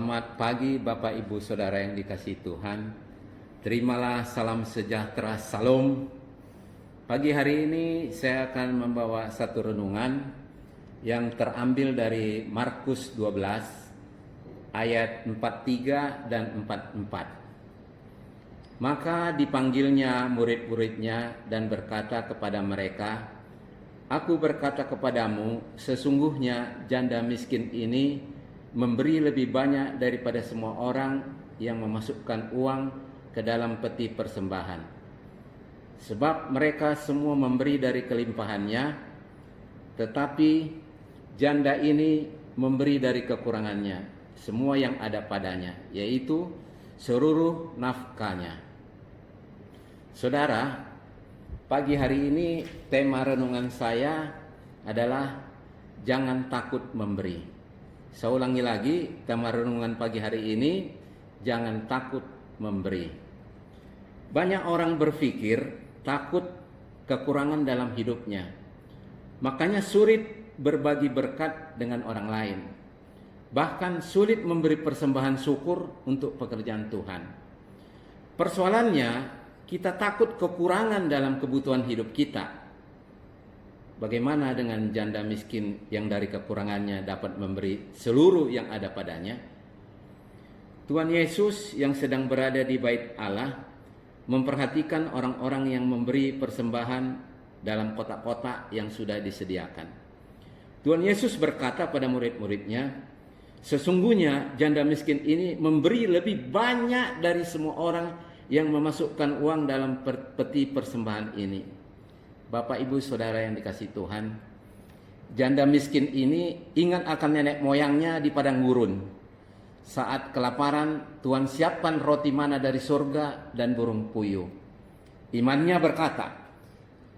Selamat pagi Bapak Ibu Saudara yang dikasihi Tuhan. Terimalah salam sejahtera, salam. Pagi hari ini saya akan membawa satu renungan yang terambil dari Markus 12 ayat 43 dan 44. Maka dipanggilnya murid-muridnya dan berkata kepada mereka, "Aku berkata kepadamu, sesungguhnya janda miskin ini memberi lebih banyak daripada semua orang yang memasukkan uang ke dalam peti persembahan. Sebab mereka semua memberi dari kelimpahannya, tetapi janda ini memberi dari kekurangannya, semua yang ada padanya, yaitu seluruh nafkahnya." Saudara, pagi hari ini tema renungan saya adalah jangan takut memberi. Saya ulangi lagi, tema renungan pagi hari ini, jangan takut memberi. Banyak orang berpikir takut kekurangan dalam hidupnya, makanya sulit berbagi berkat dengan orang lain. Bahkan sulit memberi persembahan syukur untuk pekerjaan Tuhan. Persoalannya, kita takut kekurangan dalam kebutuhan hidup kita. Bagaimana dengan janda miskin yang dari kekurangannya dapat memberi seluruh yang ada padanya? Tuhan Yesus yang sedang berada di bait Allah memperhatikan orang-orang yang memberi persembahan dalam kotak-kotak yang sudah disediakan. Tuhan Yesus berkata pada murid-muridnya, "Sesungguhnya janda miskin ini memberi lebih banyak dari semua orang yang memasukkan uang dalam peti persembahan ini." Bapak Ibu Saudara yang dikasihi Tuhan, janda miskin ini ingat akan nenek moyangnya di padang gurun. Saat kelaparan, Tuhan siapkan roti mana dari surga dan burung puyuh. Imannya berkata,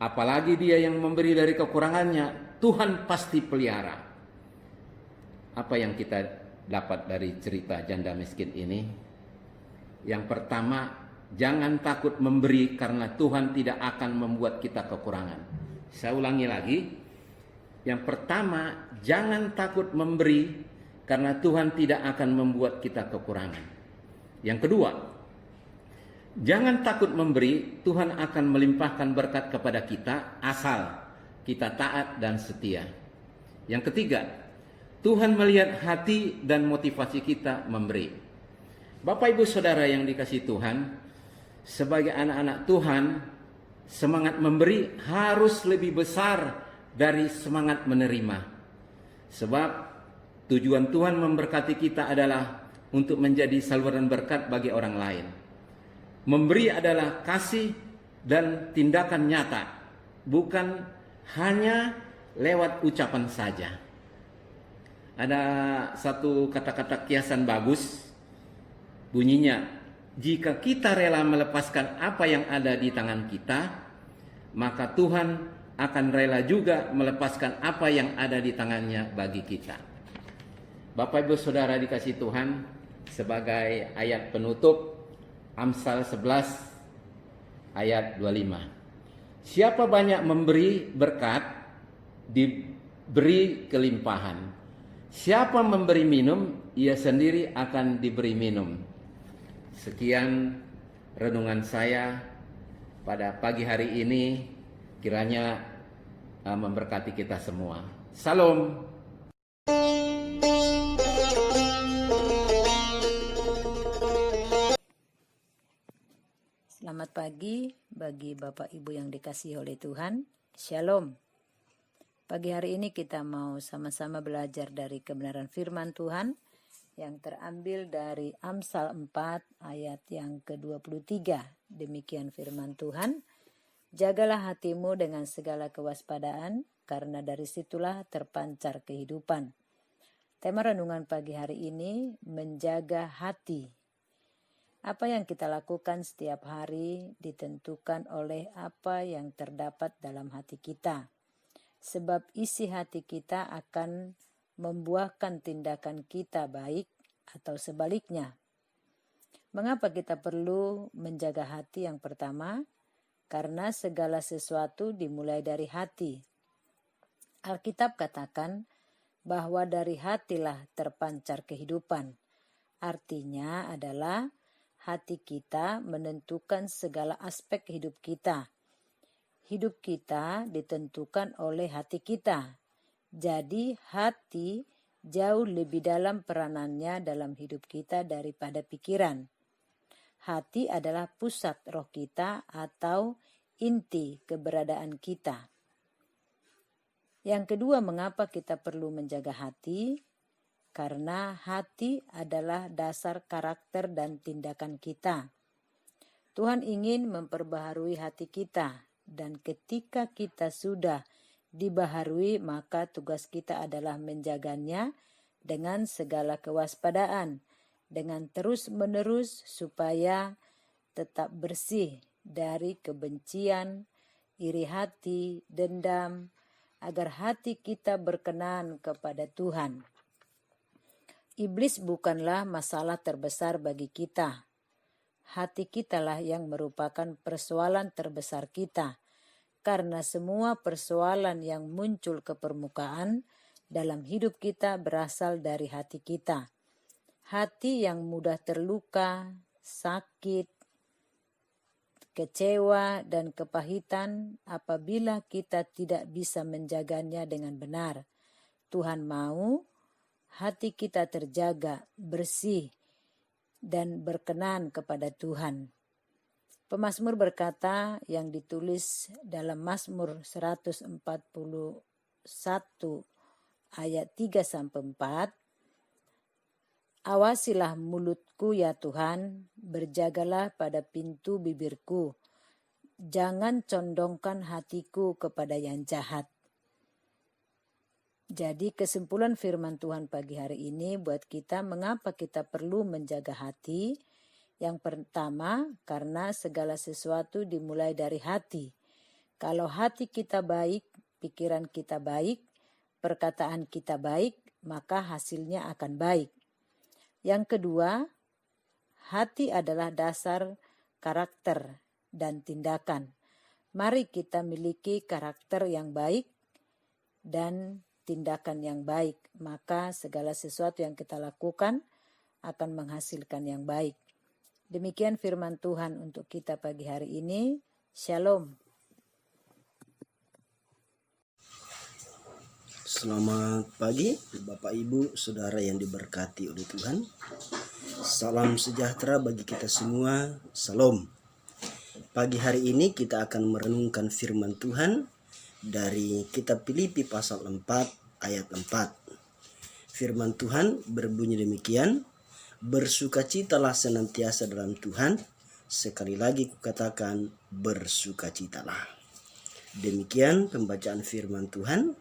apalagi dia yang memberi dari kekurangannya, Tuhan pasti pelihara. Apa yang kita dapat dari cerita janda miskin ini? Yang pertama, jangan takut memberi karena Tuhan tidak akan membuat kita kekurangan. Saya ulangi lagi. Yang pertama, jangan takut memberi karena Tuhan tidak akan membuat kita kekurangan. Yang kedua, jangan takut memberi, Tuhan akan melimpahkan berkat kepada kita asal kita taat dan setia. Yang ketiga, Tuhan melihat hati dan motivasi kita memberi. Bapak Ibu Saudara yang dikasihi Tuhan, sebagai anak-anak Tuhan, semangat memberi harus lebih besar dari semangat menerima. Sebab tujuan Tuhan memberkati kita adalah untuk menjadi saluran berkat bagi orang lain. Memberi adalah kasih dan tindakan nyata, bukan hanya lewat ucapan saja. Ada satu kata-kata kiasan bagus, bunyinya, jika kita rela melepaskan apa yang ada di tangan kita, maka Tuhan akan rela juga melepaskan apa yang ada di tangannya bagi kita. Bapak Ibu Saudara dikasihi Tuhan, sebagai ayat penutup, Amsal 11 ayat 25. Siapa banyak memberi berkat, diberi kelimpahan. Siapa memberi minum, ia sendiri akan diberi minum. Sekian renungan saya pada pagi hari ini, kiranya memberkati kita semua. Salam. Selamat pagi bagi Bapak Ibu yang dikasihi oleh Tuhan. Shalom. Pagi hari ini kita mau sama-sama belajar dari kebenaran firman Tuhan yang terambil dari Amsal 4 ayat yang ke-23. Demikian firman Tuhan, "Jagalah hatimu dengan segala kewaspadaan, karena dari situlah terpancar kehidupan." Tema renungan pagi hari ini, menjaga hati. Apa yang kita lakukan setiap hari ditentukan oleh apa yang terdapat dalam hati kita. Sebab isi hati kita akan membuahkan tindakan kita baik atau sebaliknya. Mengapa kita perlu menjaga hati? Yang pertama, karena segala sesuatu dimulai dari hati. Alkitab katakan bahwa dari hatilah terpancar kehidupan. Artinya adalah hati kita menentukan segala aspek hidup kita. Hidup kita ditentukan oleh hati kita. Jadi hati jauh lebih dalam peranannya dalam hidup kita daripada pikiran. Hati adalah pusat roh kita atau inti keberadaan kita. Yang kedua, mengapa kita perlu menjaga hati? Karena hati adalah dasar karakter dan tindakan kita. Tuhan ingin memperbaharui hati kita, dan ketika kita sudah dibaharui, maka tugas kita adalah menjaganya dengan segala kewaspadaan, dengan terus-menerus supaya tetap bersih dari kebencian, iri hati, dendam, agar hati kita berkenan kepada Tuhan. Iblis bukanlah masalah terbesar bagi kita. Hati kitalah yang merupakan persoalan terbesar kita, karena semua persoalan yang muncul ke permukaan dalam hidup kita berasal dari hati kita. Hati yang mudah terluka, sakit, kecewa, dan kepahitan apabila kita tidak bisa menjaganya dengan benar. Tuhan mau hati kita terjaga, bersih, dan berkenan kepada Tuhan. Pemazmur berkata yang ditulis dalam Mazmur 141 ayat 3-4, awasilah mulutku ya Tuhan, berjagalah pada pintu bibirku, jangan condongkan hatiku kepada yang jahat. Jadi kesimpulan firman Tuhan pagi hari ini buat kita, mengapa kita perlu menjaga hati? Yang pertama, karena segala sesuatu dimulai dari hati. Kalau hati kita baik, pikiran kita baik, perkataan kita baik, maka hasilnya akan baik. Yang kedua, hati adalah dasar karakter dan tindakan. Mari kita miliki karakter yang baik dan tindakan yang baik, maka segala sesuatu yang kita lakukan akan menghasilkan yang baik. Demikian firman Tuhan untuk kita pagi hari ini. Shalom. Selamat pagi Bapak Ibu Saudara yang diberkati oleh Tuhan. Salam sejahtera bagi kita semua. Salam. Pagi hari ini kita akan merenungkan firman Tuhan dari kitab Filipi pasal 4 ayat 4. Firman Tuhan berbunyi demikian, bersukacitalah senantiasa dalam Tuhan. Sekali lagi kukatakan, bersukacitalah. Demikian pembacaan firman Tuhan.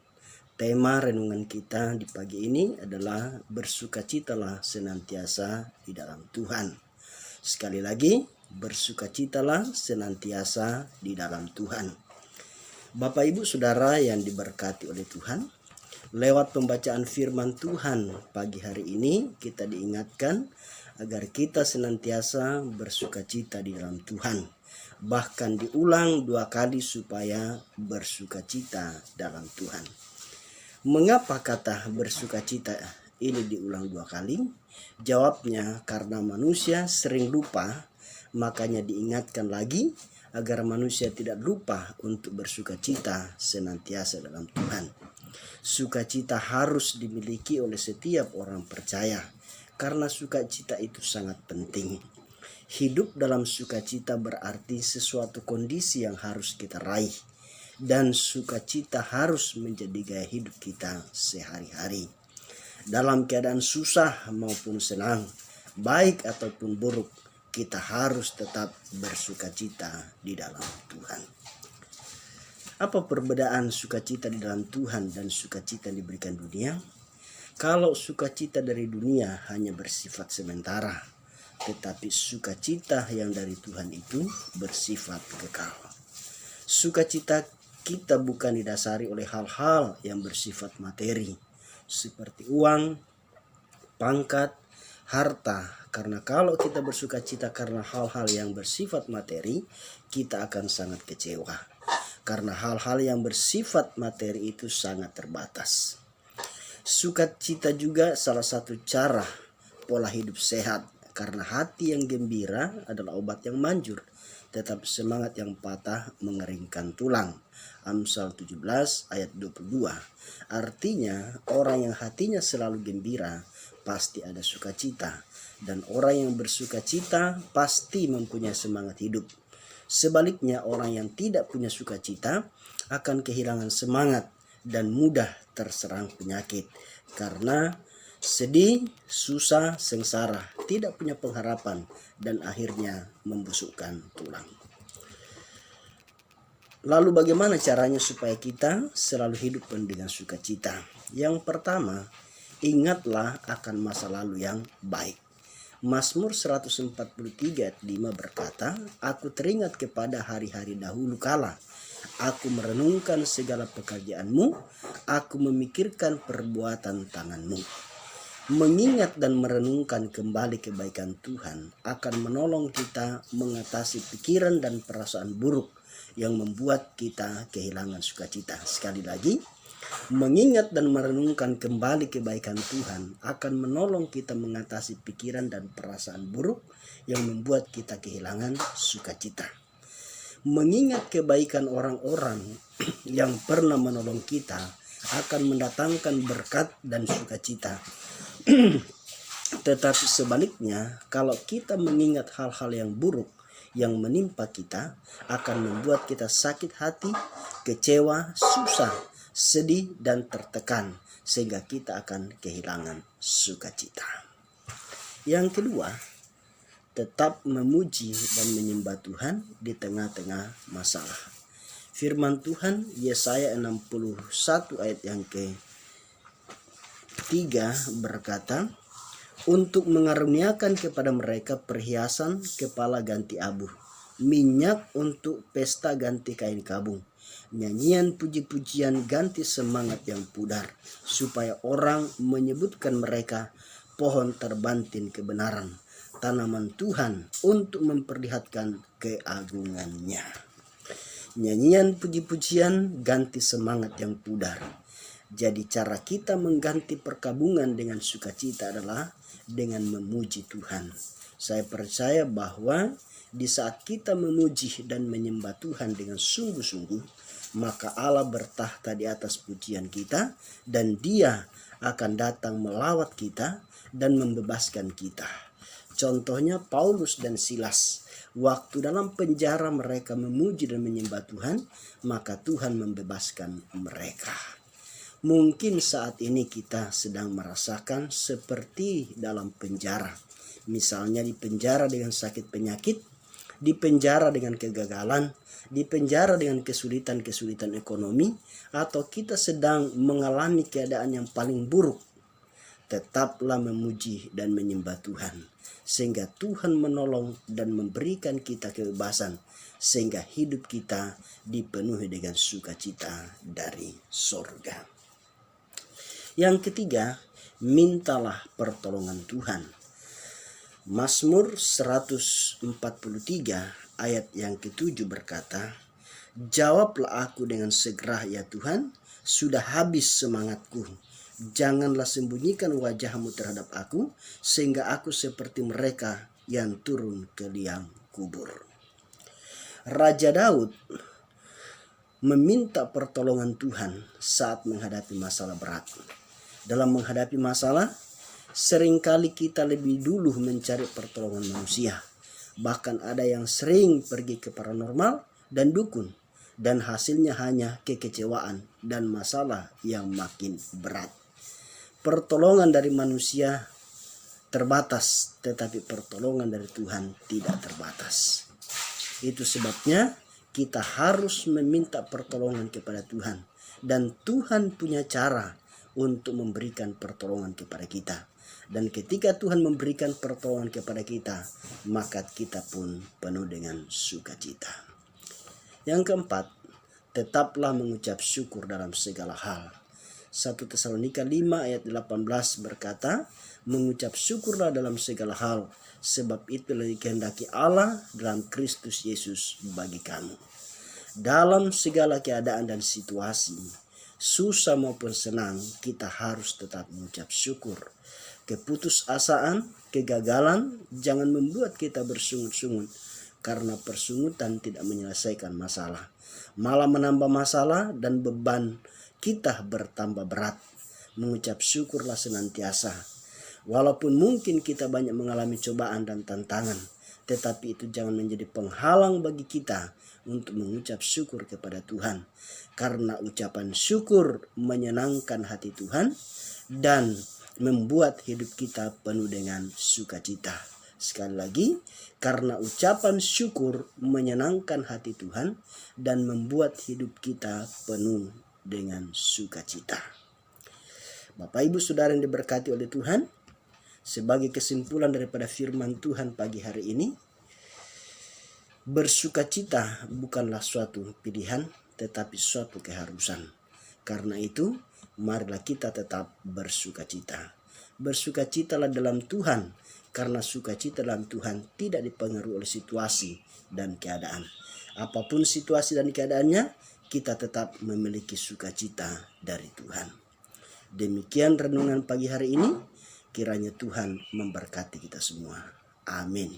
Tema renungan kita di pagi ini adalah bersukacitalah senantiasa di dalam Tuhan. Sekali lagi, bersukacitalah senantiasa di dalam Tuhan. Bapak Ibu Saudara yang diberkati oleh Tuhan, lewat pembacaan firman Tuhan pagi hari ini kita diingatkan agar kita senantiasa bersukacita di dalam Tuhan. Bahkan diulang 2 kali supaya bersukacita dalam Tuhan. Mengapa kata bersukacita ini diulang 2 kali? Jawabnya karena manusia sering lupa, makanya diingatkan lagi agar manusia tidak lupa untuk bersukacita senantiasa dalam Tuhan. Sukacita harus dimiliki oleh setiap orang percaya, karena sukacita itu sangat penting. Hidup dalam sukacita berarti sesuatu kondisi yang harus kita raih. Dan sukacita harus menjadi gaya hidup kita sehari-hari. Dalam keadaan susah maupun senang, baik ataupun buruk, kita harus tetap bersukacita di dalam Tuhan. Apa perbedaan sukacita di dalam Tuhan dan sukacita yang diberikan dunia? Kalau sukacita dari dunia hanya bersifat sementara, tetapi sukacita yang dari Tuhan itu bersifat kekal. Sukacita kita bukan didasari oleh hal-hal yang bersifat materi, seperti uang, pangkat, harta. Karena kalau kita bersukacita karena hal-hal yang bersifat materi, kita akan sangat kecewa. Karena hal-hal yang bersifat materi itu sangat terbatas. Sukacita juga salah satu cara pola hidup sehat, karena hati yang gembira adalah obat yang manjur, tetapi semangat yang patah mengeringkan tulang. Amsal 17 ayat 22. Artinya orang yang hatinya selalu gembira pasti ada sukacita, dan orang yang bersukacita pasti mempunyai semangat hidup. Sebaliknya orang yang tidak punya sukacita akan kehilangan semangat dan mudah terserang penyakit, karena sedih, susah, sengsara, tidak punya pengharapan, dan akhirnya membusukkan tulang. Lalu bagaimana caranya supaya kita selalu hidup dengan sukacita? Yang pertama, ingatlah akan masa lalu yang baik. Mazmur 143 ayat 5 berkata, "Aku teringat kepada hari-hari dahulu kala. Aku merenungkan segala pekerjaan-Mu, aku memikirkan perbuatan tangan-Mu." Mengingat dan merenungkan kembali kebaikan Tuhan akan menolong kita mengatasi pikiran dan perasaan buruk yang membuat kita kehilangan sukacita. Sekali lagi, mengingat dan merenungkan kembali kebaikan Tuhan akan menolong kita mengatasi pikiran dan perasaan buruk yang membuat kita kehilangan sukacita. Mengingat kebaikan orang-orang yang pernah menolong kita akan mendatangkan berkat dan sukacita. Tetapi sebaliknya, kalau kita mengingat hal-hal yang buruk yang menimpa kita, akan membuat kita sakit hati, kecewa, susah, sedih, dan tertekan, sehingga kita akan kehilangan sukacita. Yang kedua, tetap memuji dan menyembah Tuhan di tengah-tengah masalah. Firman Tuhan Yesaya 61 ayat yang ke-3 berkata, "Untuk mengaruniakan kepada mereka perhiasan kepala ganti abu, minyak untuk pesta ganti kain kabung, nyanyian puji-pujian ganti semangat yang pudar, supaya orang menyebutkan mereka pohon terbantin kebenaran, tanaman Tuhan untuk memperlihatkan keagungannya." Nyanyian puji-pujian ganti semangat yang pudar. Jadi cara kita mengganti perkabungan dengan sukacita adalah dengan memuji Tuhan. Saya percaya bahwa di saat kita memuji dan menyembah Tuhan dengan sungguh-sungguh, maka Allah bertahta di atas pujian kita, dan Dia akan datang melawat kita dan membebaskan kita. Contohnya Paulus dan Silas. Waktu dalam penjara mereka memuji dan menyembah Tuhan, maka Tuhan membebaskan mereka. Mungkin saat ini kita sedang merasakan seperti dalam penjara. Misalnya di penjara dengan sakit penyakit, di penjara dengan kegagalan, di penjara dengan kesulitan-kesulitan ekonomi, atau kita sedang mengalami keadaan yang paling buruk. Tetaplah memuji dan menyembah Tuhan, sehingga Tuhan menolong dan memberikan kita kebebasan, sehingga hidup kita dipenuhi dengan sukacita dari sorga. Yang ketiga, mintalah pertolongan Tuhan. Mazmur 143 ayat yang ke-7 berkata, "Jawablah aku dengan segera ya Tuhan, sudah habis semangatku. Janganlah sembunyikan wajah-Mu terhadap aku, sehingga aku seperti mereka yang turun ke liang kubur." Raja Daud meminta pertolongan Tuhan saat menghadapi masalah berat. Dalam menghadapi masalah, seringkali kita lebih dulu mencari pertolongan manusia. Bahkan ada yang sering pergi ke paranormal dan dukun, dan hasilnya hanya kekecewaan dan masalah yang makin berat. Pertolongan dari manusia terbatas, tetapi pertolongan dari Tuhan tidak terbatas. Itu sebabnya kita harus meminta pertolongan kepada Tuhan, dan Tuhan punya cara untuk memberikan pertolongan kepada kita. Dan ketika Tuhan memberikan pertolongan kepada kita, maka kita pun penuh dengan sukacita. Yang keempat, tetaplah mengucap syukur dalam segala hal. 1 Tesalonika 5 ayat 18 berkata, "Mengucap syukurlah dalam segala hal, sebab itulah dikehendaki Allah dalam Kristus Yesus bagi kamu." Dalam segala keadaan dan situasi, susah maupun senang, kita harus tetap mengucap syukur. Keputusasaan, kegagalan jangan membuat kita bersungut-sungut, karena persungutan tidak menyelesaikan masalah, malah menambah masalah dan beban kita bertambah berat. Mengucap syukurlah senantiasa. Walaupun mungkin kita banyak mengalami cobaan dan tantangan, tetapi itu jangan menjadi penghalang bagi kita untuk mengucap syukur kepada Tuhan. Karena ucapan syukur menyenangkan hati Tuhan dan membuat hidup kita penuh dengan sukacita. Sekali lagi, karena ucapan syukur menyenangkan hati Tuhan dan membuat hidup kita penuh dengan sukacita. Bapak Ibu Saudara yang diberkati oleh Tuhan, sebagai kesimpulan daripada firman Tuhan pagi hari ini, bersukacita bukanlah suatu pilihan, tetapi suatu keharusan. Karena itu, marilah kita tetap bersukacita. Bersukacitalah dalam Tuhan, karena sukacita dalam Tuhan tidak dipengaruhi oleh situasi dan keadaan. Apapun situasi dan keadaannya, kita tetap memiliki sukacita dari Tuhan. Demikian renungan pagi hari ini. Kiranya Tuhan memberkati kita semua. Amin.